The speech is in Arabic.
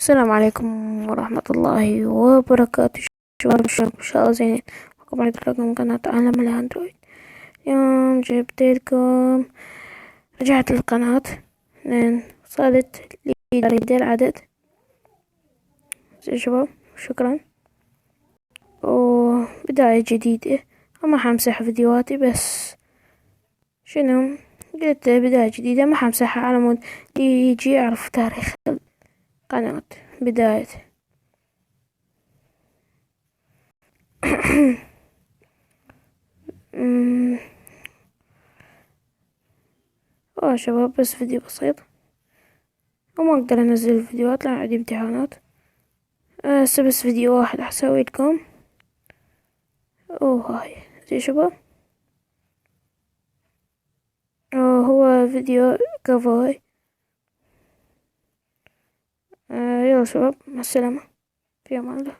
السلام عليكم ورحمة الله وبركاته. شباب إن شاء الله زين. معكم عيد لكم قناة عالم الأندرويد. اليوم جبت لكم، رجعت للقناة لأن وصلت لي العدد. زين شباب، شكرا. وبداية جديدة، وما حمسح فيديوهاتي، بس شنو قلت بداية جديدة ما حمسحها على مود يجي يعرف تاريخ القناة بداية. شباب، بس فيديو بسيط وما اقدر انزل الفيديوهات لان عندي امتحانات. هسه بس فيديو واحد حسوي لكم. هاي زي شباب. هو فيديو كفاي. يلا شباب، مع السلامة، في امان الله.